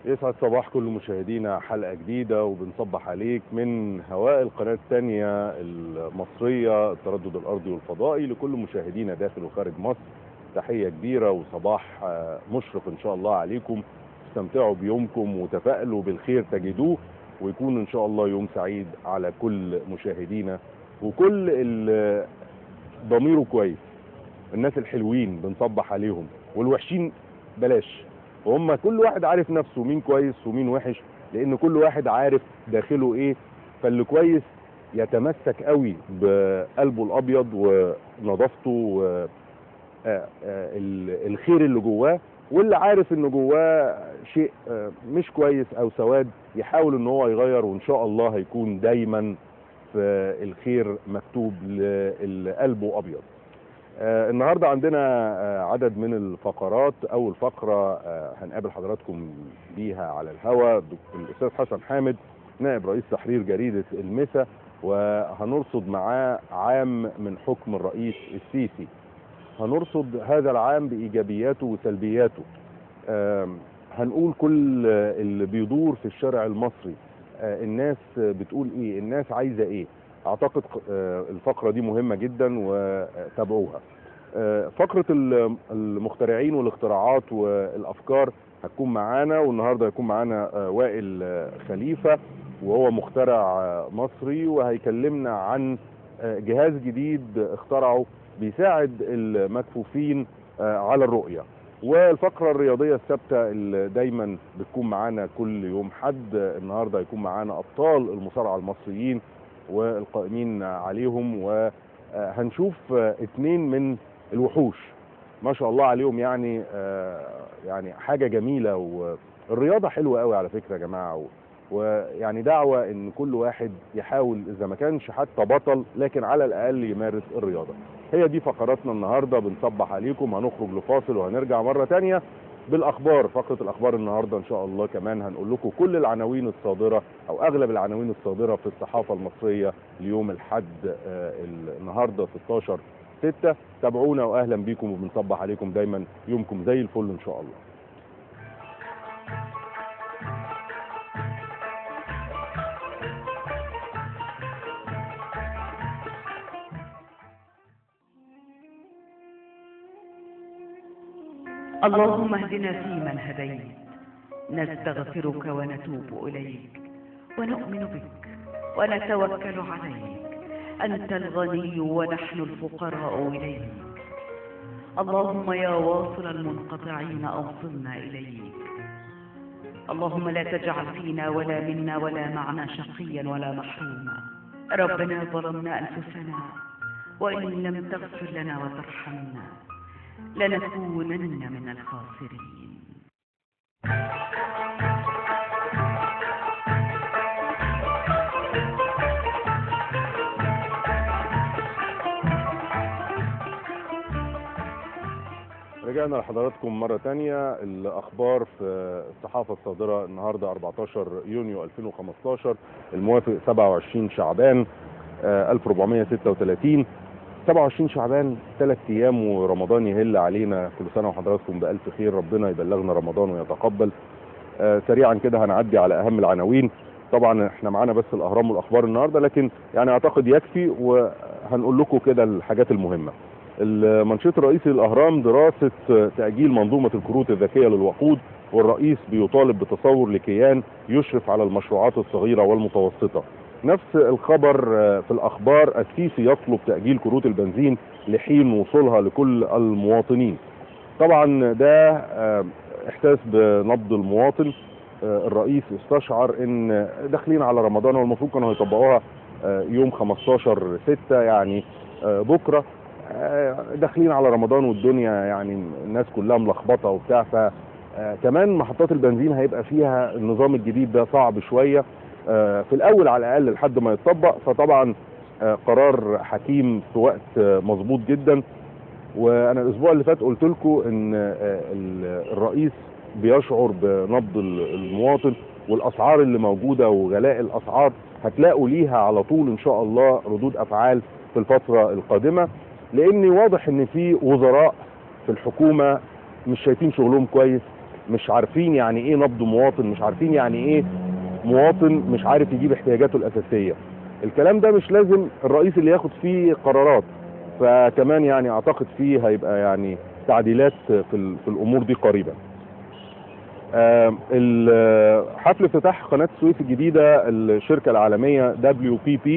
يسعد صباح كل مشاهدينا، حلقة جديدة وبنصبح عليك من هواء القناة الثانية المصرية التردد الأرضي والفضائي. لكل مشاهدينا داخل وخارج مصر تحية كبيرة وصباح مشرق إن شاء الله عليكم. استمتعوا بيومكم وتفائلوا بالخير تجدوه، ويكون إن شاء الله يوم سعيد على كل مشاهدينا وكل ضميره كويس. الناس الحلوين بنصبح عليهم والوحشين بلاش، وهم كل واحد عارف نفسه مين كويس ومين وحش، لان كل واحد عارف داخله ايه. فاللي كويس يتمسك قوي بقلبه الابيض ونظافته والخير اللي جواه، واللي عارف ان جواه شيء مش كويس او سواد يحاول ان هو يغير، وان شاء الله هيكون دايما في الخير مكتوب لقلبه ابيض. النهارده عندنا عدد من الفقرات. اول فقره هنقابل حضراتكم بيها على الهواء الاستاذ حسن حامد نائب رئيس تحرير جريده المسا، وهنرصد معاه عام من حكم الرئيس السيسي. هنرصد هذا العام بايجابياته وسلبياته. هنقول كل اللي بيدور في الشارع المصري، الناس بتقول ايه، الناس عايزه ايه. اعتقد الفقره دي مهمه جدا وتابعوها. فقره المخترعين والاختراعات والافكار هتكون معانا، والنهارده هيكون معانا وائل خليفه وهو مخترع مصري، وهيكلمنا عن جهاز جديد اخترعه بيساعد المكفوفين على الرؤيه. والفقره الرياضيه الثابته اللي دايما بتكون معانا كل يوم حد، النهارده هيكون معانا ابطال المصارعه المصريين والقائمين عليهم، وهنشوف اتنين من الوحوش ما شاء الله عليهم. يعني حاجه جميله، والرياضه حلوه قوي على فكره يا جماعه، ويعني دعوه ان كل واحد يحاول اذا ما كانش حتى بطل لكن على الاقل يمارس الرياضه. هي دي فقراتنا النهارده، بنصبح عليكم. هنخرج لفاصل وهنرجع مره تانية بالاخبار. فقره الاخبار النهارده ان شاء الله كمان هنقول لكم كل العناوين الصادره او اغلب العناوين الصادره في الصحافه المصريه ليوم الاحد النهارده 16/6. تابعونا واهلا بيكم، وبنصبح عليكم دايما يومكم زي الفل ان شاء الله. اللهم اهدنا فيمن هديت، نستغفرك ونتوب إليك ونؤمن بك ونتوكل عليك. أنت الغني ونحن الفقراء إليك. اللهم يا واصل المنقطعين أوصلنا إليك. اللهم لا تجعل فينا ولا منا ولا معنا شقيا ولا محروما. ربنا ظلمنا أنفسنا وإن لم تغفر لنا وترحمنا لنكونن من الخاسرين. رجعنا لحضراتكم مرة تانية. الأخبار في الصحافة الصادرة النهاردة 14 يونيو 2015 الموافق 27 شعبان 1436. 27 شعبان 3 أيام ورمضان يهل علينا. كل سنة وحضراتكم بألف خير، ربنا يبلغنا رمضان ويتقبل. سريعا كده هنعدي على أهم العناوين. طبعا احنا معانا بس الأهرام والأخبار النهاردة، لكن يعني أعتقد يكفي، وهنقول لكم كده الحاجات المهمة. المنشط الرئيسي للأهرام: دراسة تأجيل منظومة الكروت الذكية للوقود، والرئيس بيطالب بتصور لكيان يشرف على المشروعات الصغيرة والمتوسطة. نفس الخبر في الأخبار: السيسي يطلب تأجيل كروت البنزين لحين وصولها لكل المواطنين. طبعا ده إحساس بنبض المواطن. الرئيس استشعر ان داخلين على رمضان، والمفروض كانوا هيطبقوها يوم 15/6 يعني بكرة. داخلين على رمضان والدنيا يعني الناس كلها ملخبطة وبتاع، فكمان محطات البنزين هيبقى فيها النظام الجديد ده صعب شوية في الأول على الأقل لحد ما يتطبق. فطبعا قرار حكيم في وقت مظبوط جدا. وأنا الأسبوع اللي فات قلت لكم إن الرئيس بيشعر بنبض المواطن، والأسعار اللي موجودة وغلاء الأسعار هتلاقوا ليها على طول إن شاء الله ردود أفعال في الفترة القادمة، لأن واضح إن في وزراء في الحكومة مش شايفين شغلهم كويس، مش عارفين يعني ايه نبض مواطن، مش عارفين يعني ايه مواطن مش عارف يجيب احتياجاته الاساسيه. الكلام ده مش لازم الرئيس اللي ياخد فيه قرارات، فكمان يعني اعتقد فيه هيبقى يعني تعديلات في الامور دي قريبا. حفل افتتاح قناه السويس الجديده، الشركه العالميه WPP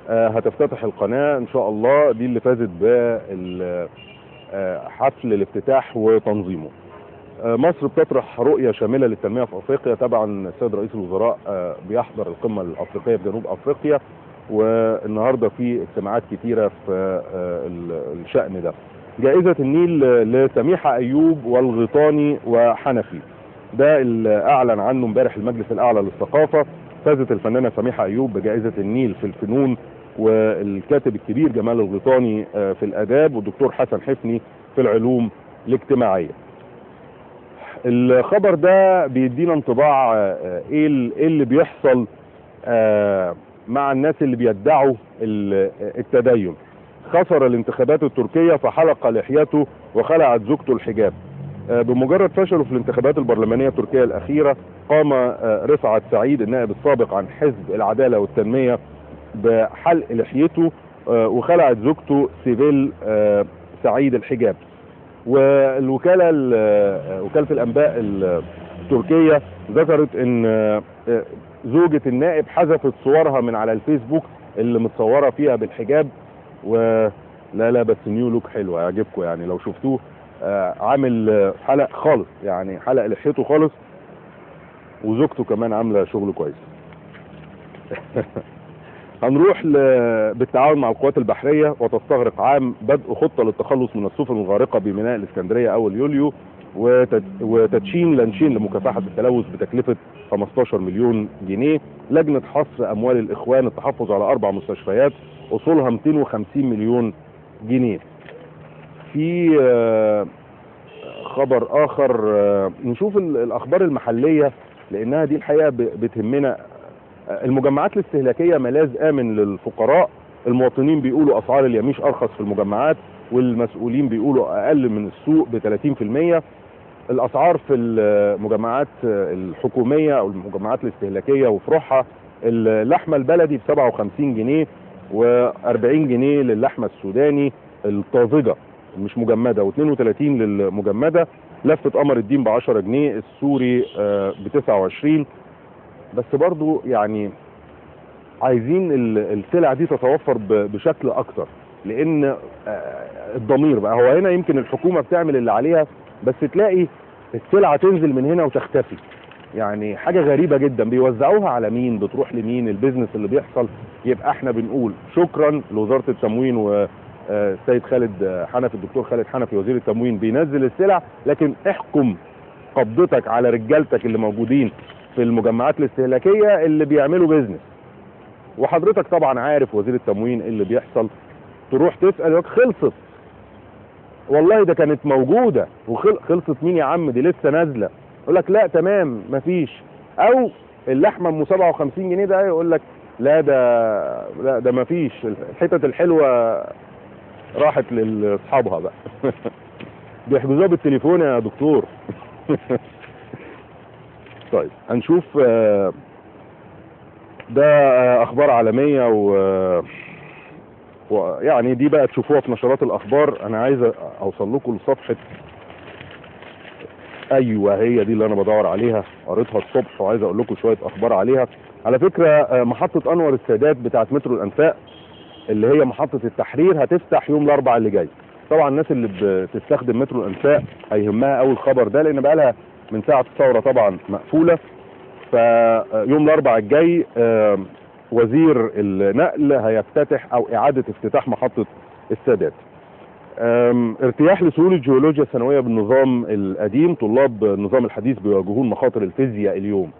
هتفتتح القناه ان شاء الله، دي اللي فازت بحفل الافتتاح وتنظيمه. مصر بتطرح رؤيه شامله للتنميه في افريقيا. طبعا السيد رئيس الوزراء بيحضر القمه الافريقيه في جنوب افريقيا، والنهارده في اجتماعات كتيره في الشأن ده. جائزه النيل لسميحه ايوب والغيطاني وحنفي، ده اللي اعلن عنه امبارح المجلس الاعلى للثقافه. فازت الفنانه سميحه ايوب بجائزه النيل في الفنون، والكاتب الكبير جمال الغيطاني في الاداب، والدكتور حسن حفني في العلوم الاجتماعيه. الخبر ده بيدينا انطباع ايه اللي بيحصل مع الناس اللي بيدعوا التدين. خسر الانتخابات التركية فحلق لحيته وخلعت زوجته الحجاب. بمجرد فشله في الانتخابات البرلمانية التركية الأخيرة، قام رفعت سعيد النائب السابق عن حزب العدالة والتنمية بحلق لحيته وخلعت زوجته سيفيل سعيد الحجاب. والوكالة وكالة الأنباء التركية ذكرت ان زوجة النائب حذفت صورها من على الفيسبوك اللي متصورة فيها بالحجاب. ولا بس نيو لوك حلو هيعجبكم يعني لو شفتوه، عامل حلق خالص، يعني حلق لحيته خالص، وزوجته كمان عاملة شغل كويس. هنروح بالتعاون مع القوات البحرية، وتستغرق عام بدء خطة للتخلص من السفن الغارقة بميناء الإسكندرية أول يوليو، وتدشين لانشين لمكافحة التلوث بتكلفة 15 مليون جنيه. لجنة حصر أموال الإخوان التحفظ على 4 مستشفيات أصولها 250 مليون جنيه. في خبر آخر، نشوف الأخبار المحلية لأنها دي الحقيقة بتهمنا. المجمعات الاستهلاكية ملاذ آمن للفقراء. المواطنين بيقولوا أسعار اليميش أرخص في المجمعات، والمسؤولين بيقولوا أقل من السوق ب30%. الأسعار في المجمعات الحكومية أو المجمعات الاستهلاكية وفروعها، اللحمة البلدي ب57 جنيه و40 جنيه للحمة السوداني الطازجة مش مجمدة، و32 للمجمدة. لفة قمر الدين ب10 جنيه، السوري ب29. بس برضو يعني عايزين السلع دي تتوفر بشكل اكتر، لان الضمير بقى هو هنا. يمكن الحكومة بتعمل اللي عليها، بس تلاقي السلعة تنزل من هنا وتختفي، يعني حاجة غريبة جدا. بيوزعوها على مين؟ بتروح لمين؟ البيزنس اللي بيحصل. يبقى احنا بنقول شكرا لوزارة التموين والسيد خالد حنفي، الدكتور خالد حنفي وزير التموين بينزل السلع، لكن احكم قبضتك على رجالتك اللي موجودين في المجمعات الاستهلاكية اللي بيعملوا بيزنس. وحضرتك طبعا عارف وزير التموين اللي بيحصل. تروح تسأل يقولك خلصت، والله ده كانت موجودة وخلصت. مين يا عم؟ دي لسه نازلة. يقول لك لا تمام مفيش. او اللحمة ام 57 جنيه ده يقول لك لا ده مفيش، الحتت الحلوة راحت لاصحابها بقى. بيحجزوها بالتليفون يا دكتور. طيب هنشوف ده اخبار عالمية ويعني دي بقى تشوفوها في نشرات الاخبار. انا عايز اوصل لكم لصفحة، ايوه هي دي اللي انا بدور عليها، قريتها الصبح وعايز اقول لكم شوية اخبار عليها. على فكرة محطة انور السادات بتاعت مترو الانفاق اللي هي محطة التحرير هتفتح يوم الاربعاء اللي جاي. طبعا الناس اللي بتستخدم مترو الانفاق هيهمها اول خبر ده، لان بقى لها من ساعة الثورة طبعا مقفولة. فيوم الاربعاء الجاي وزير النقل هيفتتح او اعادة افتتاح محطة السادات. ارتياح لسهول الجيولوجيا الثانوية بالنظام القديم. طلاب النظام الحديث بيواجهون مخاطر الفيزياء اليوم،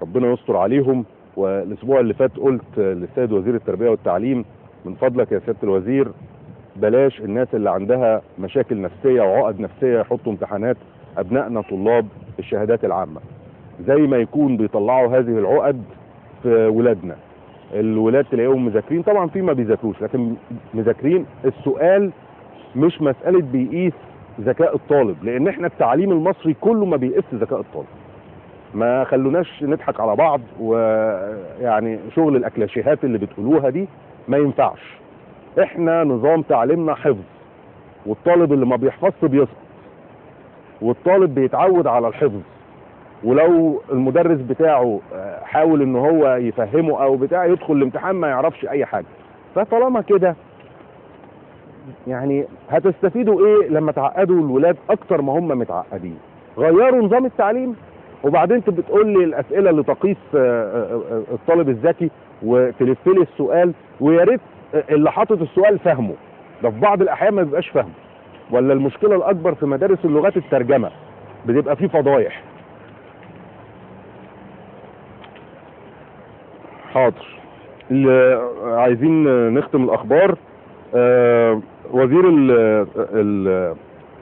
ربنا يستر عليهم. والاسبوع اللي فات قلت للسيد وزير التربية والتعليم من فضلك يا سيادة الوزير بلاش الناس اللي عندها مشاكل نفسية وعقد نفسية يحطوا امتحانات ابنائنا طلاب الشهادات العامة، زي ما يكون بيطلعوا هذه العقد في ولادنا. الولاد تلاقيهم مذاكرين، طبعا في ما بيذاكروش لكن مذاكرين. السؤال مش مسألة بيقيس ذكاء الطالب، لان احنا التعليم المصري كله ما بيقيس ذكاء الطالب. ما خلوناش نضحك على بعض، ويعني شغل الاكلاشيهات اللي بتقولوها دي ما ينفعش. احنا نظام تعليمنا حفظ، والطالب اللي ما بيحفظش بيسقط، والطالب بيتعود على الحفظ، ولو المدرس بتاعه حاول ان هو يفهمه او بتاع يدخل الامتحان ما يعرفش اي حاجه. فطالما كده يعني هتستفيدوا ايه لما تعقدوا الولاد اكتر ما هم متعقدين؟ غيروا نظام التعليم، وبعدين انت بتقول لي الاسئله اللي تقيس الطالب الذكي وتلف لي السؤال، ويا ريت اللي حاطط السؤال فهمه، ده في بعض الاحيان ما بيبقاش فاهمه. ولا المشكله الاكبر في مدارس اللغات الترجمه، بتبقى فيه فضايح. حاضر، عايزين نختم الاخبار. وزير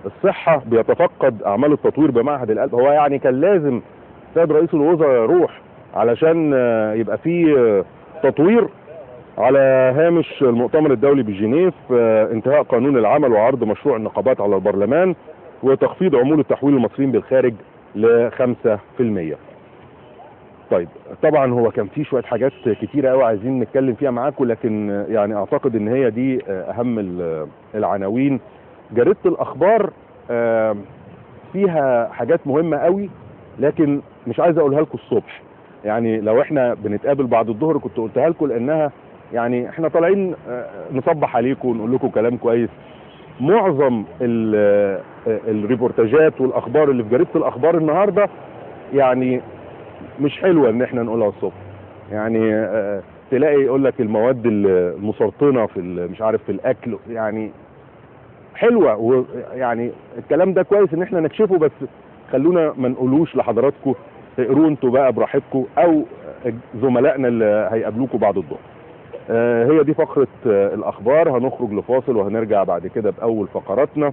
الصحة بيتفقد اعمال التطوير بمعهد القلب. هو يعني كان لازم سيد رئيس الوزراء يروح علشان يبقى فيه تطوير على هامش المؤتمر الدولي بجنيف، انتهاء قانون العمل وعرض مشروع النقابات على البرلمان، وتخفيض عمولة التحويل المصريين بالخارج ل5%. طيب طبعا هو كان في شويه حاجات كتيره قوي عايزين نتكلم فيها معاكم، لكن يعني اعتقد ان هي دي اهم العناوين. جريده الاخبار فيها حاجات مهمه قوي، لكن مش عايز اقولها لكم الصبح. يعني لو احنا بنتقابل بعد الظهر كنت قلتها لكم، لانها يعني احنا طالعين نصبح عليكم ونقول لكم كلام كويس. معظم الريبورتاجات والاخبار اللي في جريده الاخبار النهارده يعني مش حلوه ان احنا نقولها الصبح. يعني تلاقي يقول لك المواد المسرطنه في مش عارف في الاكل، يعني حلوه، ويعني الكلام ده كويس ان احنا نكشفه، بس خلونا ما نقولوش لحضراتكم، اقروه انتوا بقى براحتكم او زملائنا اللي هيقابلوكم بعد الظهر. هي دي فقره الاخبار. هنخرج لفاصل وهنرجع بعد كده باول فقراتنا،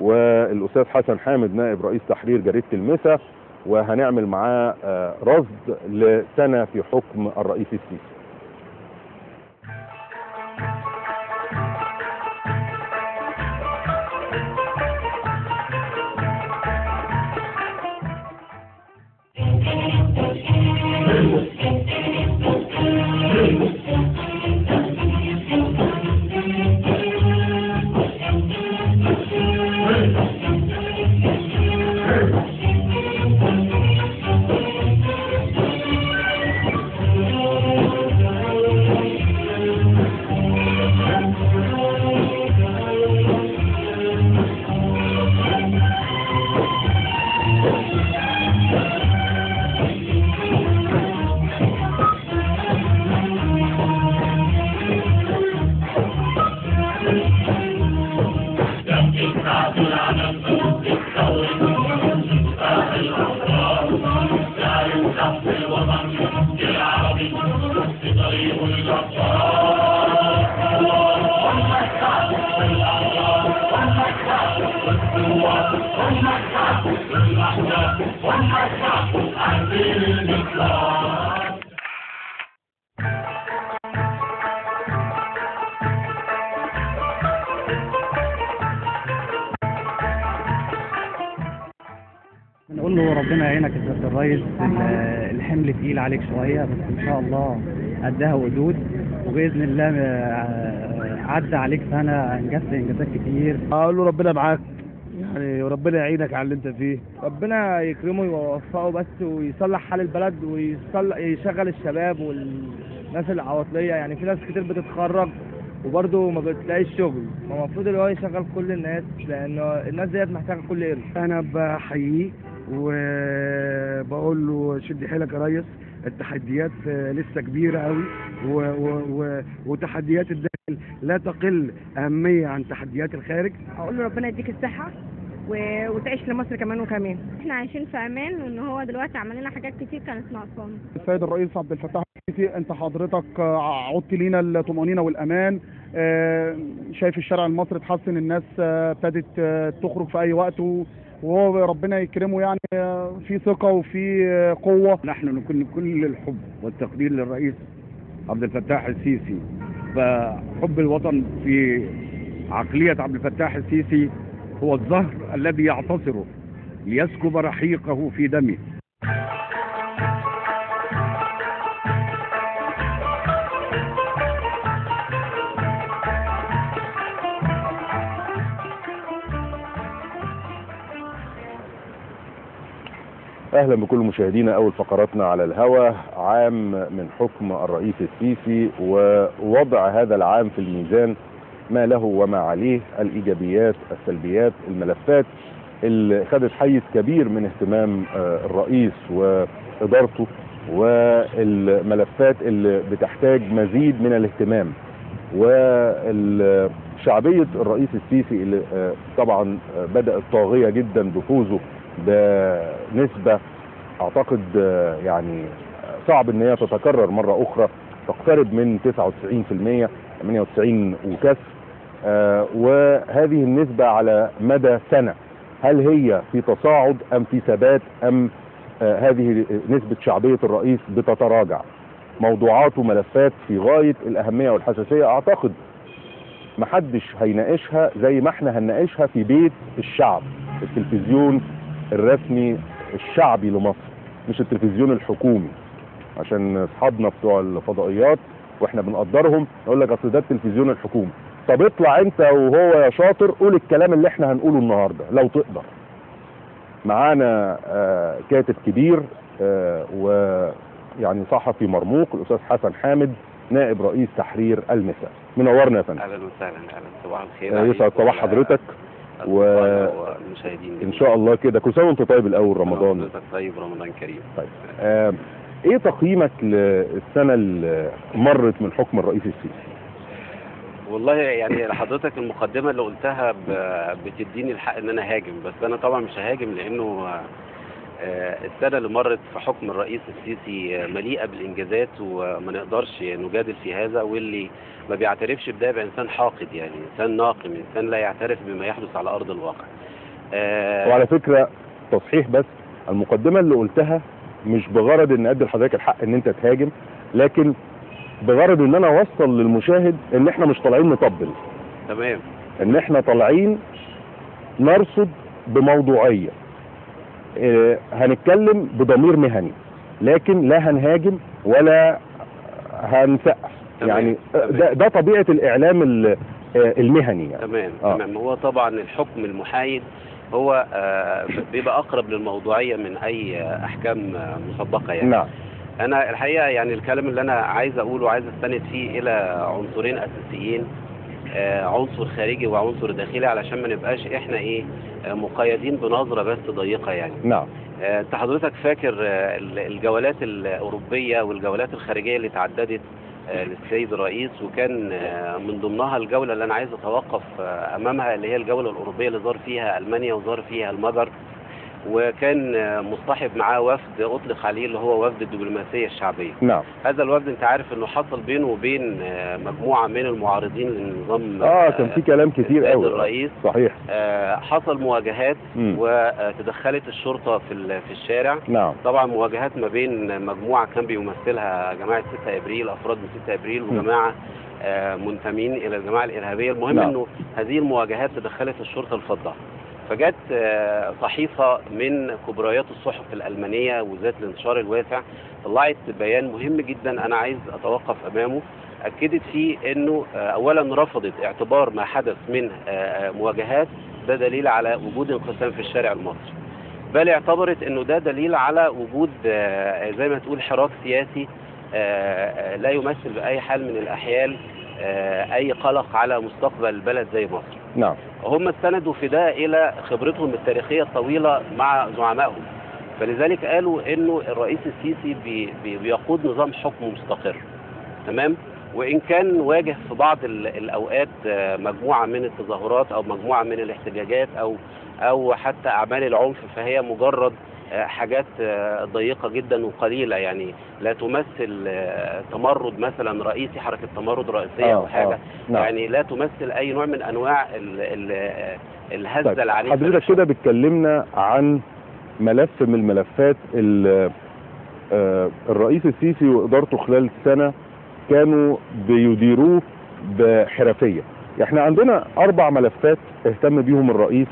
والاستاذ حسن حامد نائب رئيس تحرير جريده المسا، وهنعمل معاه رصد لسنة في حكم الرئيس السيسي. نقول له ربنا يعينك يا سيادة الريس، الحمل تقيل عليك شوية، بس إن شاء الله قدها وقدود، وبإذن الله عدى عليك سنة أنجزت إنجازات كتير. أقول له ربنا معاك يعني، وربنا يعينك على اللي أنت فيه، ربنا يكرمه ويوفقه بس، ويصلح حال البلد، ويشغل الشباب والناس العواطلية. يعني في ناس كتير بتتخرج وبرضه ما بتلاقيش شغل، فالمفروض ان هو يشغل كل الناس، لانه الناس ديت محتاجه كل قرش. انا بحييه وبقول له شد حيلك يا ريس، التحديات لسه كبيره قوي، وتحديات الداخل لا تقل اهميه عن تحديات الخارج. اقول له ربنا يديك الصحه وتعيش لمصر كمان وكمان. احنا عايشين في امان، وان هو دلوقتي عمل لنا حاجات كتير كانت ناقصانا. السيد الرئيس عبد الفتاح السيسي، انت حضرتك عدت لينا الطمأنينة والامان. شايف الشارع المصري اتحسن، الناس ابتدت تخرج في اي وقت، وهو ربنا يكرمه يعني في ثقة وفي قوة. نحن نكون كل الحب والتقدير للرئيس عبد الفتاح السيسي، فحب الوطن في عقلية عبد الفتاح السيسي هو الزهر الذي يعتصره ليسكب رحيقه في دمه. اهلا بكل مشاهدينا. اول فقراتنا على الهوا عام من حكم الرئيس السيسي ووضع هذا العام في الميزان، ما له وما عليه، الايجابيات السلبيات، الملفات اللي خدت حيز كبير من اهتمام الرئيس وادارته، والملفات اللي بتحتاج مزيد من الاهتمام. وشعبية الرئيس السيسي اللي طبعا بدأت طاغية جدا بفوزه بنسبة اعتقد يعني صعب ان هي تتكرر مرة اخرى، تقترب من 99%، 98 وكسر. وهذه النسبة على مدى سنة، هل هي في تصاعد ام في ثبات، ام هذه نسبة شعبية الرئيس بتتراجع؟ موضوعات وملفات في غاية الأهمية والحساسية، اعتقد محدش هيناقشها زي ما احنا هنناقشها في بيت الشعب، التلفزيون الرسمي الشعبي لمصر، مش التلفزيون الحكومي. عشان اصحابنا بتوع الفضائيات واحنا بنقدرهم يقول لك اصل ده التلفزيون الحكومي. طب اطلع انت وهو يا شاطر قول الكلام اللي احنا هنقوله النهارده لو تقدر. معانا كاتب كبير ويعني صحفي مرموق، الاستاذ حسن حامد، نائب رئيس تحرير المساء. منورنا يا فندم. اهلا وسهلا. اهلا، صباح الخير. يسعد صباح حضرتك والمشاهدين ان شاء الله كده. كل سنه وانت طيب الاول، رمضان حضرتك طيب، رمضان كريم. طيب ايه تقييمك للسنه اللي مرت من حكم الرئيس السيسي؟ والله يعني حضرتك المقدمه اللي قلتها بتديني الحق ان انا هاجم، بس انا طبعا مش هاجم لانه السنه اللي مرت في حكم الرئيس السيسي مليئه بالانجازات وما نقدرش نجادل في هذا، واللي ما بيعترفش بده يبقى انسان حاقد، يعني انسان ناقم، انسان لا يعترف بما يحدث على ارض الواقع. وعلى فكره تصحيح بس، المقدمه اللي قلتها مش بغرض ان ادي لحضرتك الحق ان انت تهاجم، لكن بغرض ان انا اوصل للمشاهد ان احنا مش طالعين نطبل. تمام. ان احنا طالعين نرصد بموضوعيه، هنتكلم بضمير مهني، لكن لا هنهاجم ولا هنسقف. يعني ده طبيعه الاعلام المهني يعني. تمام. تمام. هو طبعا الحكم المحايد هو بيبقى اقرب للموضوعيه من اي احكام مسبقه يعني. نعم. انا الحقيقه يعني الكلام اللي انا عايز اقوله وعايز استند فيه الى عنصرين اساسيين، عنصر خارجي وعنصر داخلي، علشان ما نبقاش احنا مقيدين بنظره بس ضيقه يعني. نعم. انت حضرتك فاكر الجولات الاوروبيه والجولات الخارجيه اللي تعددت للسيد الرئيس، وكان من ضمنها الجوله اللي انا عايز اتوقف امامها، اللي هي الجوله الاوروبيه اللي زار فيها المانيا وزار فيها المجر، وكان مصطحب معاه وفد اطلق عليه اللي هو وفد الدبلوماسيه الشعبيه. نعم. هذا الوفد انت عارف انه حصل بينه وبين مجموعه من المعارضين للنظام كان في كلام كتير قوي الرئيس. صحيح. حصل مواجهات وتدخلت الشرطه في الشارع. نعم. طبعا مواجهات ما بين مجموعه كان بيمثلها جماعه 6 ابريل، افراد من 6 ابريل، وجماعه منتمين الى الجماعه الارهابيه. المهم انه هذه المواجهات تدخلت الشرطه الفضه، فجت صحيفة من كبريات الصحف الألمانية وذات الانتشار الواسع طلعت بيان مهم جدا أنا عايز أتوقف أمامه، أكدت فيه أنه أولا رفضت اعتبار ما حدث من مواجهات ده دليل على وجود انقسام في الشارع المصري، بل اعتبرت أنه ده دليل على وجود زي ما تقول حراك سياسي لا يمثل بأي حال من الأحيال أي قلق على مستقبل البلد زي مصر. نعم. هم استندوا في ده إلى خبرتهم التاريخية الطويلة مع زعمائهم، فلذلك قالوا إنه الرئيس السيسي بيقود نظام حكم مستقر. تمام؟ وإن كان واجه في بعض الأوقات مجموعة من التظاهرات أو مجموعة من الاحتجاجات أو حتى أعمال العنف، فهي مجرد حاجات ضيقة جدا وقليلة، يعني لا تمثل تمرد مثلا رئيسي، حركة تمرد رئيسية أو حاجة. نعم. يعني لا تمثل أي نوع من أنواع الهزة طيب. العنيفة. حضرتك كده بتكلمنا عن ملف من الملفات الرئيس السيسي وإدارته خلال السنة كانوا بيديروه بحرفية. احنا عندنا 4 ملفات اهتم بيهم الرئيس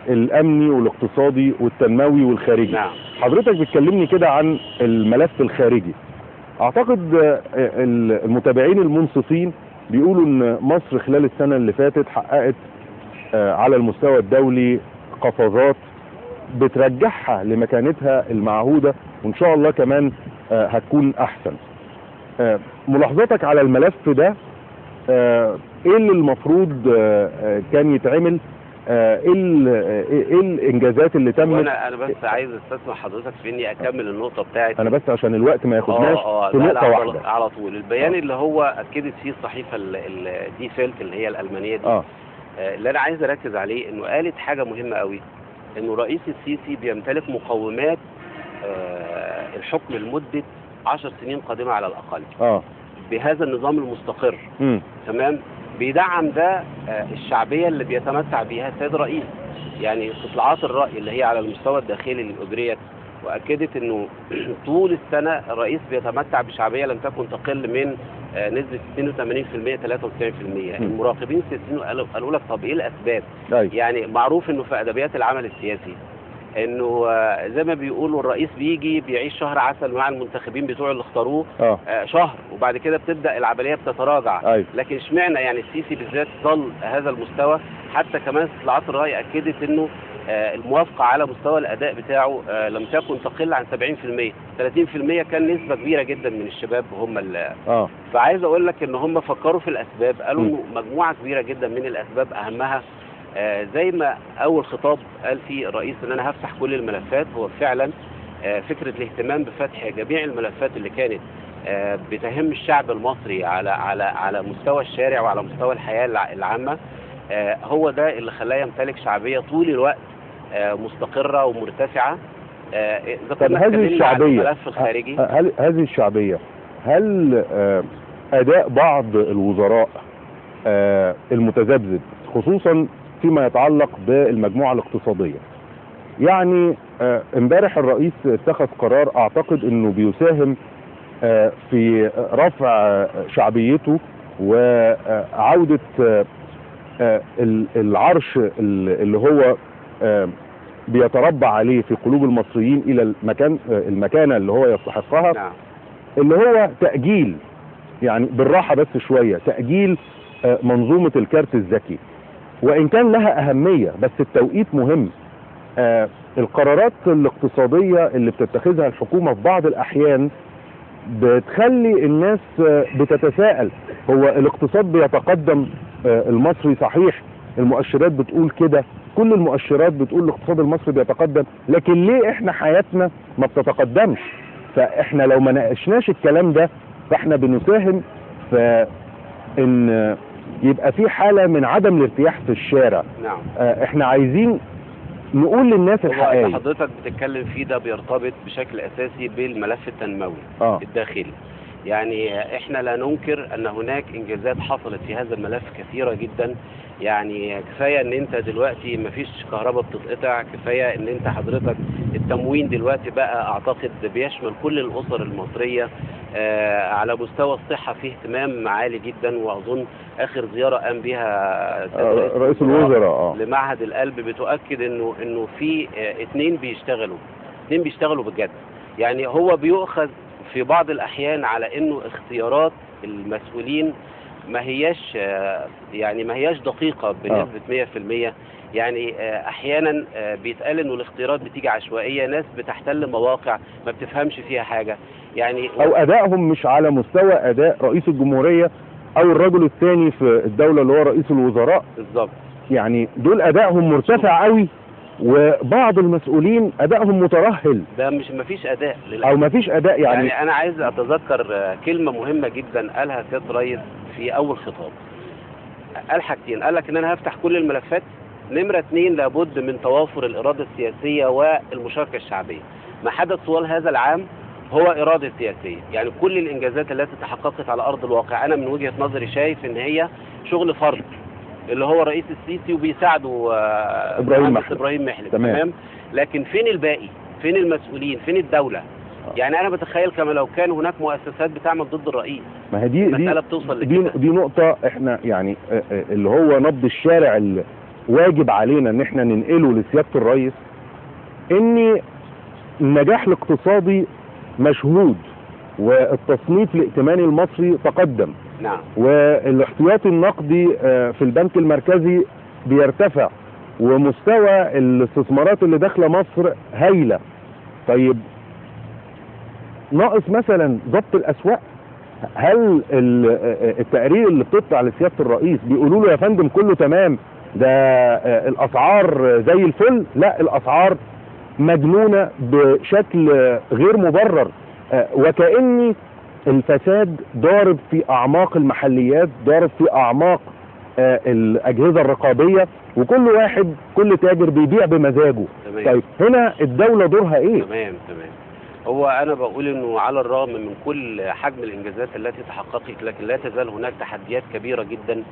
الامني والاقتصادي والتنموي والخارجي. نعم. حضرتك بتكلمني كده عن الملف الخارجي. اعتقد المتابعين المنصفين بيقولوا ان مصر خلال السنة اللي فاتت حققت على المستوى الدولي قفزات بترجعها لمكانتها المعهودة، وان شاء الله كمان هتكون احسن. ملاحظاتك على الملف ده، ايه اللي المفروض كان يتعمل؟ ايه الانجازات اللي تمت؟ انا بس عايز استسمح حضرتك في اني اكمل النقطه بتاعتي. انا بس عشان الوقت ما ياخدناش في نقطه واحده على طول. البيان اللي هو اكدت فيه الصحيفه دي فيلت اللي هي الالمانيه دي، اللي انا عايز اركز عليه انه قالت حاجه مهمه قوي، انه رئيس السيسي بيمتلك مقومات الحكم لمده 10 سنين قادمه على الاقل بهذا النظام المستقر. تمام. بيدعم ده الشعبيه اللي بيتمتع بها السيد الرئيس. يعني استطلاعات الراي اللي هي على المستوى الداخلي اللي اجريت واكدت انه طول السنه الرئيس بيتمتع بشعبيه لم تكن تقل من نسبه 82% 93%. المراقبين السياسيين قالوا لك طب ايه الاسباب؟ يعني معروف انه في ادبيات العمل السياسي انه زي ما بيقولوا الرئيس بيجي بيعيش شهر عسل مع المنتخبين بتوع اللي اختاروه شهر، وبعد كده بتبدا العمليه بتتراجع. لكن اشمعنى يعني السيسي بالذات ظل هذا المستوى؟ حتى كمان استطلاعات الراي اكدت انه الموافقه على مستوى الاداء بتاعه لم تكن تقل عن 70%. 30% كان نسبه كبيره جدا من الشباب هم فعايز اقول لك ان هم فكروا في الاسباب، قالوا انه مجموعه كبيره جدا من الاسباب اهمها زي ما اول خطاب قال فيه الرئيس ان انا هفتح كل الملفات. هو فعلا فكره الاهتمام بفتح جميع الملفات اللي كانت بتهم الشعب المصري على مستوى الشارع وعلى مستوى الحياه العامه، هو ده اللي خلاه يمتلك شعبيه طول الوقت مستقره ومرتفعه. طب هذه الشعبيه الملف الخارجي، هذه الشعبيه هل اداء بعض الوزراء المتذبذب خصوصا فيما يتعلق بالمجموعة الاقتصادية؟ يعني امبارح الرئيس اتخذ قرار اعتقد انه بيساهم في رفع شعبيته وعودة العرش اللي هو بيتربع عليه في قلوب المصريين الى المكانة اللي هو يستحقها. اللي هو تأجيل، يعني بالراحة بس شوية، تأجيل منظومة الكارت الذكي، وإن كان لها أهمية بس التوقيت مهم. القرارات الاقتصادية اللي بتتخذها الحكومة في بعض الأحيان بتخلي الناس بتتساءل، هو الاقتصاد بيتقدم المصري؟ صحيح المؤشرات بتقول كده، كل المؤشرات بتقول الاقتصاد المصري بيتقدم، لكن ليه احنا حياتنا ما بتتقدمش؟ فاحنا لو ما ناقشناش الكلام ده فاحنا بنساهم في ان يبقى في حالة من عدم الارتياح في الشارع. نعم. احنا عايزين نقول للناس الحقيقة. اللي حضرتك بتتكلم فيه ده بيرتبط بشكل اساسي بالملف التنموي الداخلي. يعني احنا لا ننكر ان هناك انجازات حصلت في هذا الملف كثيرة جدا. يعني كفاية ان انت دلوقتي مفيش كهرباء بتتقطع، كفاية ان انت حضرتك التموين دلوقتي بقى اعتقد بيشمل كل الاسر المصرية. على مستوى الصحة فيه اهتمام عالي جدا، واظن اخر زيارة قام بها رئيس الوزراء لمعهد القلب بتؤكد انه في اتنين بيشتغلوا بجد. يعني هو بيؤخذ في بعض الاحيان على انه اختيارات المسؤولين ما هياش دقيقة بنسبة 100%. يعني احيانا بيتقال انه الاختيارات بتيجي عشوائية، ناس بتحتل مواقع ما بتفهمش فيها حاجة، يعني او ادائهم مش على مستوى اداء رئيس الجمهورية او الرجل الثاني في الدولة اللي هو رئيس الوزراء. بالظبط. يعني دول ادائهم مرتفع قوي، وبعض المسؤولين ادائهم مترهل. ده مفيش اداء للأسف. او مفيش اداء. يعني انا عايز اتذكر كلمة مهمة جدا قالها سيادة الرئيس في اول خطاب. قال حاجتين، قال لك ان انا هفتح كل الملفات. نمرة 2 لابد من توافر الإرادة السياسية والمشاركة الشعبية. ما حدث طوال هذا العام هو إرادة سياسية. يعني كل الإنجازات التي تحققت على أرض الواقع أنا من وجهة نظري شايف إن هي شغل فرد اللي هو رئيس السيسي وبيساعده إبراهيم محلب. تمام. لكن فين الباقي؟ فين المسؤولين؟ فين الدولة؟ يعني أنا بتخيل كما لو كان هناك مؤسسات بتعمل ضد الرئيس. ما هي دي بتوصل دي نقطة احنا يعني اللي هو نبض الشارع واجب علينا ان احنا ننقله لسيادة الرئيس، ان النجاح الاقتصادي مشهود، والتصنيف الائتماني المصري تقدم، نعم، والاحتياطي النقدي في البنك المركزي بيرتفع، ومستوى الاستثمارات اللي داخله مصر هايله. طيب ناقص مثلا ضبط الاسواق؟ هل التقارير اللي بتطلع لسياده الرئيس بيقولوا له يا فندم كله تمام، ده الاسعار زي الفل؟ لا، الاسعار مجنونه بشكل غير مبرر، وكأني الفساد ضارب في اعماق المحليات، ضارب في اعماق الاجهزه الرقابيه، وكل واحد كل تاجر بيبيع بمزاجه. تمام. طيب هنا الدوله دورها ايه؟ تمام. هو انا بقول انه على الرغم من كل حجم الانجازات التي تحققت، لكن لا تزال هناك تحديات كبيره جدا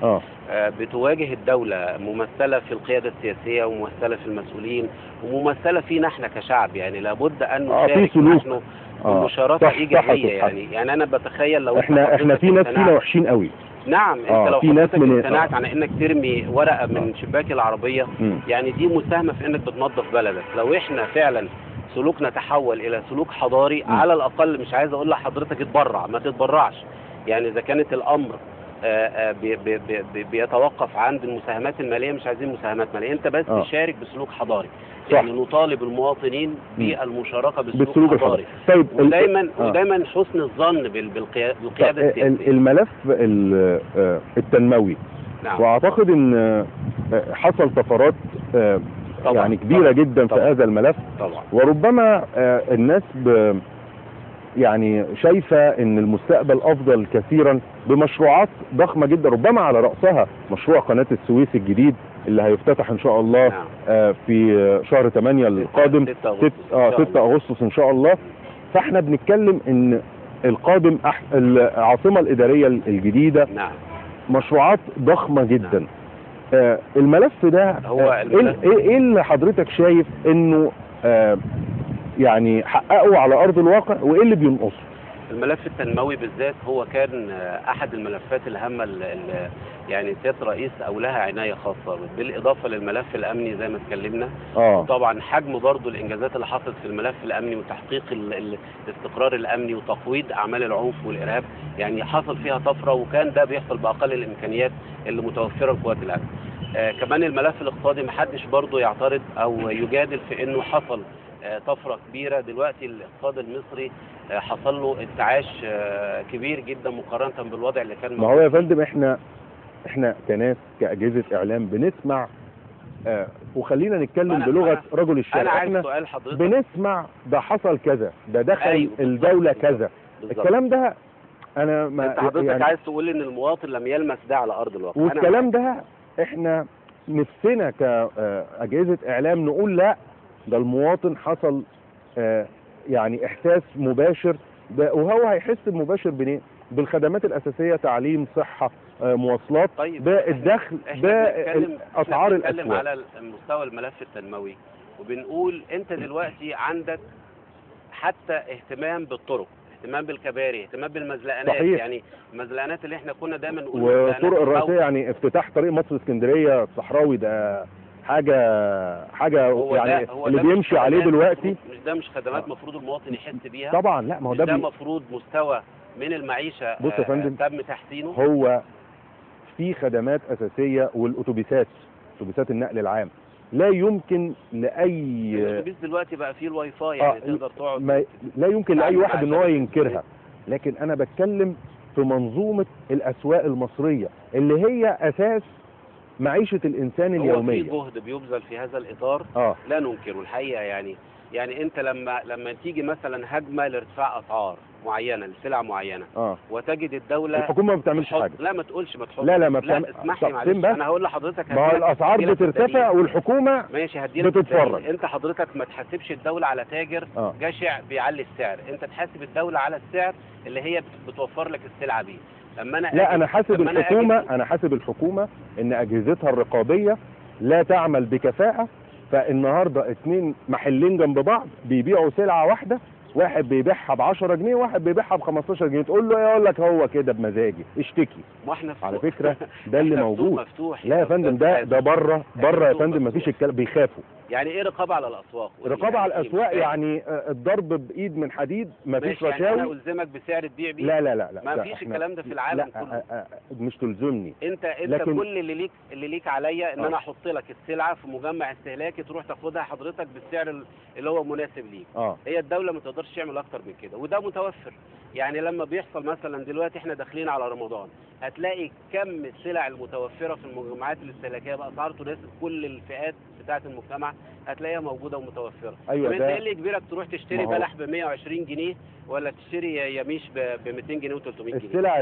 بتواجه الدوله، ممثله في القياده السياسيه، وممثله في المسؤولين، وممثله فينا احنا كشعب. يعني لابد ان نشارك نحن بمشاركه ايجابيه. يعني انا بتخيل لو احنا في ناس فينا وحشين قوي. نعم، انت لو حضرتك امتنعت عن انك ترمي ورقه من شباك العربيه، يعني دي مساهمه في انك بتنظف بلدك. لو احنا فعلا سلوكنا تحول الى سلوك حضاري، على الاقل مش عايز اقول لحضرتك اتبرع، ما تتبرعش. يعني اذا كانت الامر بيتوقف عند المساهمات الماليه، مش عايزين مساهمات ماليه، انت بس تشارك بسلوك حضاري. يعني نطالب المواطنين بالمشاركه بسلوك حضاري. طيب ودايما حسن الظن بالقياده السياسيه. الملف التنموي، نعم، واعتقد ان حصل طفرات طبعًا يعني كبيرة جدا في هذا الملف طبعًا. وربما الناس يعني شايفة ان المستقبل افضل كثيرا بمشروعات ضخمة جدا، ربما على رأسها مشروع قناة السويس الجديد اللي هيفتتح ان شاء الله في شهر 8 القادم، 6 اغسطس ان شاء الله. فاحنا بنتكلم ان القادم العاصمة الادارية الجديدة، مشروعات ضخمة جدا. الملف ده هو ايه اللي حضرتك شايف انه يعني حققه على ارض الواقع، وايه اللي بينقصه؟ الملف التنموي بالذات هو كان احد الملفات الهامه اللي يعني سياده الرئيس اولها عنايه خاصه، بالاضافه للملف الامني زي ما اتكلمنا. طبعا حجم برضو الانجازات اللي حصلت في الملف الامني وتحقيق الاستقرار الامني وتقويض اعمال العنف والارهاب، يعني حصل فيها طفره، وكان ده بيحصل باقل الامكانيات اللي متوفره لقوات الامن. كمان الملف الاقتصادي محدش برضو يعترض او يجادل في انه حصل طفره كبيره. دلوقتي الاقتصاد المصري حصل له انتعاش كبير جدا مقارنه بالوضع اللي كان موجود. ما هو يا فندم احنا كناس كاجهزه اعلام بنسمع وخلينا نتكلم بلغه رجل الشارع. انا عايز سؤال حضرتك، بنسمع ده حصل كذا، ده دخل الدوله كذا، الكلام ده انا ما انت حضرتك يعني عايز تقول ان المواطن لم يلمس ده على ارض الواقع، والكلام ده احنا نفسنا كاجهزه اعلام نقول لا، ده المواطن حصل يعني احساس مباشر، وهو هيحس بمباشر بنين؟ بالخدمات الاساسيه، تعليم، صحه، مواصلات، طيب بالدخل، باسعار الاسواق. بنتكلم على مستوى الملف التنموي، وبنقول انت دلوقتي عندك حتى اهتمام بالطرق، اهتمام بالكباري، اهتمام بالمزلقانات. صحيح. يعني المزلقانات اللي احنا كنا دايما نقول والطرق الرئيسيه، يعني افتتاح طريق مصر اسكندريه الصحراوي ده حاجه يعني اللي بيمشي عليه دلوقتي مش خدمات مفروض المواطن يحس بيها طبعا. لا، ما هو ده مفروض مستوى من المعيشه بص يا فندم، تم تحسينه. هو في خدمات اساسيه، والاتوبيسات، اتوبيسات النقل العام لا يمكن لاي الاتوبيس دلوقتي بقى فيه الواي فاي، يعني تقدر تقعد لا يمكن لاي واحد ان هو ينكرها، لكن انا بتكلم في منظومه الاسواق المصريه اللي هي اساس معيشه الانسان اليوميه. هو في جهد بيبذل في هذا الاطار لا ننكره الحقيقه. يعني انت لما تيجي مثلا هجمه لارتفاع اسعار معينه لسلع معينه وتجد الدوله الحكومه ما بتعملش حاجه. لا ما تقولش، ما تحطش. لا ما بتعمل. اسمح لي معلش، انا هقول لحضرتك ما هو الاسعار بترتفع والحكومه ماشي هديلك بتتفرج. انت حضرتك ما تحاسبش الدوله على تاجر جشع بيعلي السعر، انت تحاسب الدوله على السعر اللي هي بتوفر لك السلعه بيه. انا حاسب الحكومه ان اجهزتها الرقابيه لا تعمل بكفاءه، فالنهارده 2 محلين جنب بعض بيبيعوا سلعه واحده واحد بيبيعها ب 10 جنيه وواحد بيبيعها ب 15 جنيه، تقول له ايه؟ يقول لك هو كده بمزاجي، اشتكي. ما احنا على فكره ده اللي موجود. مفتوح لا يا فندم، ده بره يا فندم، مفيش الكلام، بيخافوا. يعني ايه رقابه على الاسواق؟ رقابه على الاسواق يعني الضرب بايد من حديد، مفيش رشاوي. يعني انا الزمك بسعر تبيع بيه؟ لا ما فيش الكلام ده في العالم كله. مش تلزمني انت لكن كل اللي ليك عليا ان انا احط لك السلعه في مجمع استهلاكي، تروح تاخدها حضرتك بالسعر اللي هو مناسب ليك. هي الدوله ما تقدرش تعمل اكتر من كده، وده متوفر. يعني لما بيحصل مثلا دلوقتي احنا داخلين على رمضان، هتلاقي كم السلع المتوفره في المجمعات الاستهلاكيه باسعار تناسب كل الفئات بتاعه المجتمع، هتلاقيها موجوده ومتوفره. ايوه، ده اللي يجبرك تروح تشتري بلح ب 120 جنيه ولا تشتري يميش ب 200 جنيه و300 جنيه. السلع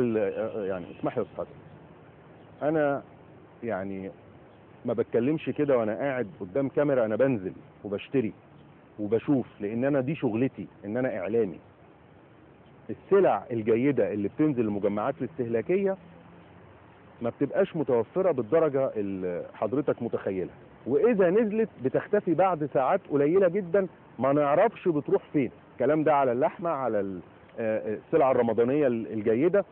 يعني اسمح لي يا استاذ، انا يعني ما بتكلمش كده وانا قاعد قدام كاميرا، انا بنزل وبشتري وبشوف، لان انا دي شغلتي، ان انا اعلامي. السلع الجيده اللي بتنزل المجمعات الاستهلاكيه ما بتبقاش متوفره بالدرجه اللي حضرتك متخيلها، واذا نزلت بتختفي بعد ساعات قليله جدا، ما نعرفش بتروح فين. الكلام ده على اللحمه، على السلع الرمضانيه الجيده.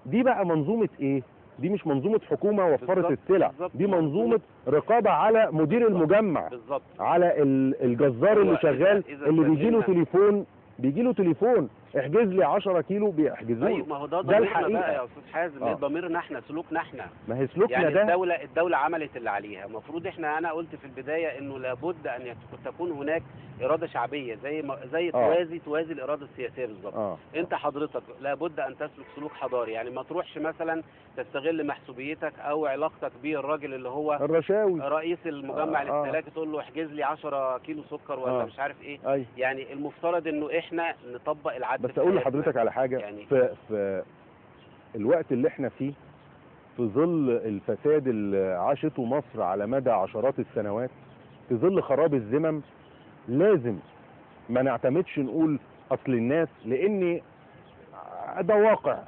دي بقى منظومه ايه؟ دي مش منظومه حكومه وفرت السلع، دي منظومه رقابه على مدير المجمع، على الجزار اللي شغال، اللي بيجي له تليفون احجز لي 10 كيلو، بيحجزوا له. ايوه، ما هو ده ضميرنا بقى يا استاذ حازم. ضميرنا احنا، سلوكنا احنا. ما هي سلوكنا يعني ده الدوله عملت اللي عليها. المفروض انا قلت في البدايه انه لابد ان تكون هناك اراده شعبيه زي توازي الاراده السياسيه بالظبط. انت حضرتك لابد ان تسلك سلوك حضاري، يعني ما تروحش مثلا تستغل محسوبيتك او علاقتك بالراجل اللي هو الرشاوي رئيس المجمع الاستهلاكي، تقول له احجز لي 10 كيلو سكر ولا مش عارف ايه. يعني المفترض انه احنا نطبق العدل. بس اقول لحضرتك على حاجه، يعني في الوقت اللي احنا فيه، في ظل الفساد اللي عاشته مصر على مدى عشرات السنوات، في ظل خراب الذمم، لازم ما نعتمدش نقول اصل الناس، لان ده واقع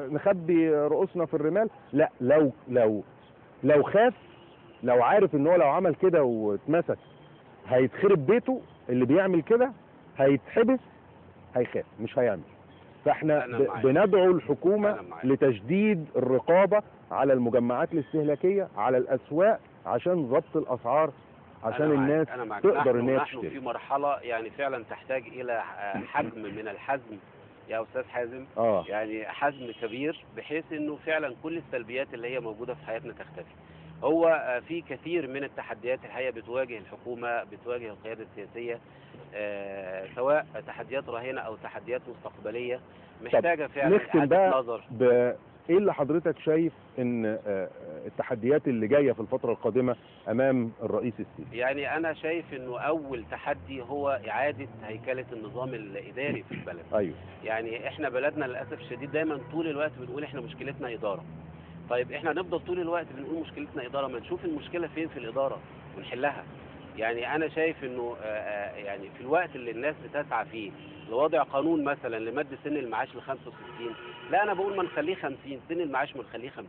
نخبي رؤوسنا في الرمال. لا، لو خاف، لو عارف ان هو لو عمل كده واتمسك هيتخرب بيته، اللي بيعمل كده هيتحبس، هيخاف، مش هيعمل. فاحنا بندعو الحكومة لتشديد الرقابة على المجمعات الاستهلاكية، على الأسواق، عشان ضبط الأسعار، عشان الناس تقدر ان هي تشتري. نحن في مرحلة يعني فعلا تحتاج إلى حجم من الحزم يا أستاذ حازم. يعني حزم كبير، بحيث إنه فعلا كل السلبيات اللي هي موجودة في حياتنا تختفي. هو في كثير من التحديات الحقيقة بتواجه الحكومة، بتواجه القيادة السياسية، سواء تحديات راهنة أو تحديات مستقبلية محتاجة فعلا إعادة نظر. ايه اللي حضرتك شايف ان التحديات اللي جاية في الفترة القادمة امام الرئيس السيسي؟ يعني انا شايف انه اول تحدي هو اعادة هيكلة النظام الاداري في البلد. ايوه. يعني احنا بلدنا للاسف الشديد دايما طول الوقت بنقول احنا مشكلتنا ادارة. طيب احنا نفضل طول الوقت بنقول مشكلتنا ادارة، ما نشوف المشكلة فين في الادارة ونحلها. يعني انا شايف انه يعني في الوقت اللي الناس بتسعى فيه لوضع قانون مثلا لمد سن المعاش ل 65، لا انا بقول ما نخليه 50، سن المعاش ما نخليه 50.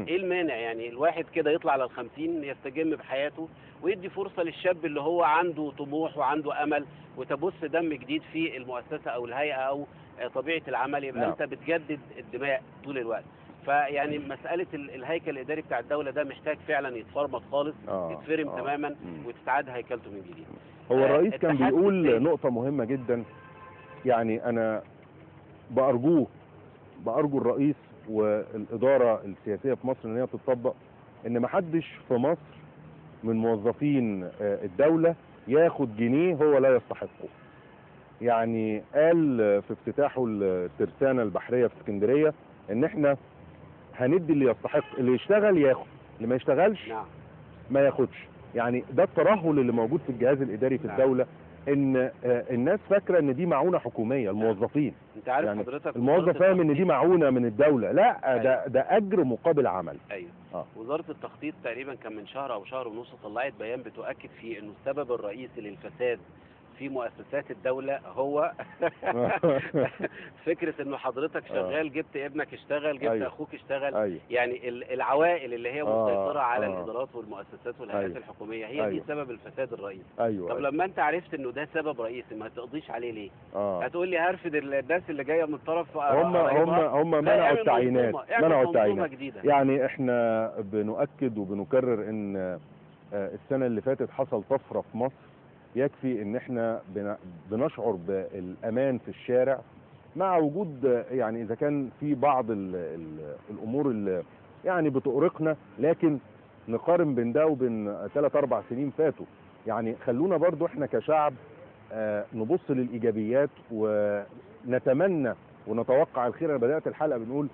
ايه المانع؟ يعني الواحد كده يطلع على 50 يستجم بحياته، ويدي فرصة للشاب اللي هو عنده طموح وعنده امل، وتبث دم جديد في المؤسسة او الهيئة او طبيعة العمل، يبقى انت بتجدد الدماء طول الوقت. فيعني مسألة الهيكل الإداري بتاع الدولة ده محتاج فعلا يتفرمط خالص، يتفرم تماما وتتعاد هيكلته من جديد. هو الرئيس كان بيقول نقطة مهمة جدا، يعني أنا بأرجو الرئيس والإدارة السياسية في مصر إن هي تطبق إن محدش في مصر من موظفين الدولة ياخد جنيه هو لا يستحقه. يعني قال في افتتاحه الترسانة البحرية في اسكندرية إن إحنا هندي اللي يستحق، اللي يشتغل ياخد، اللي ما يشتغلش ما ياخدش. يعني ده الترهل اللي موجود في الجهاز الإداري في الدولة، ان الناس فاكره ان دي معونه حكوميه. الموظفين انت عارف يعني حضرتك الموظف فاهم ان دي معونه من الدوله، لا ده اجر مقابل عمل. ايوه. وزاره التخطيط تقريبا كان من شهر او شهر ونص طلعت بيان بتؤكد فيه انه السبب الرئيسي للفساد في مؤسسات الدولة هو فكرة انه حضرتك شغال، جبت ابنك اشتغل، جبت أيوة. اخوك اشتغل. أيوة. يعني العوائل اللي هي مسيطرة على آه. الادارات والمؤسسات والهيئات أيوة. الحكومية هي دي أيوة. سبب الفساد الرئيسي. أيوة. طب أيوة. لما انت عرفت انه ده سبب رئيسي ما تقضيش عليه ليه؟ آه. هتقول لي هرفد الناس اللي جايه من طرف هم منعوا التعيينات، منعوا التعيينات. جديدة. يعني احنا بنؤكد وبنكرر ان السنة اللي فاتت حصل طفرة في مصر. يكفي ان احنا بنشعر بالامان في الشارع مع وجود يعني اذا كان في بعض الامور اللي يعني بتؤرقنا، لكن نقارن بين ده وبين 3-4 سنين فاتوا. يعني خلونا برضو احنا كشعب نبص للايجابيات ونتمنى ونتوقع الخير. انا بدأت الحلقة بنقول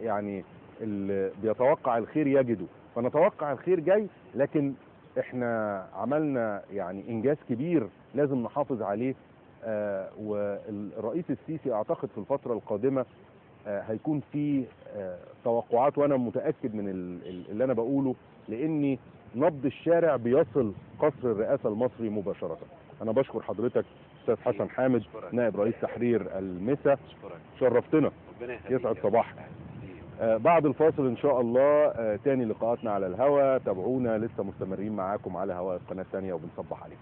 يعني اللي بيتوقع الخير يجده، فنتوقع الخير جاي. لكن احنا عملنا يعني انجاز كبير لازم نحافظ عليه. والرئيس السيسي اعتقد في الفترة القادمة هيكون في توقعات، وانا متأكد من اللي انا بقوله، لاني نبض الشارع بيصل قصر الرئاسة المصري مباشرة. انا بشكر حضرتك استاذ حسن حامد نائب رئيس تحرير المسا، شرفتنا، يسعد صباحك. بعد الفاصل ان شاء الله تاني لقاءاتنا على الهواء. تابعونا، لسه مستمرين معاكم على هواء القناة الثانية وبنصبح عليكم.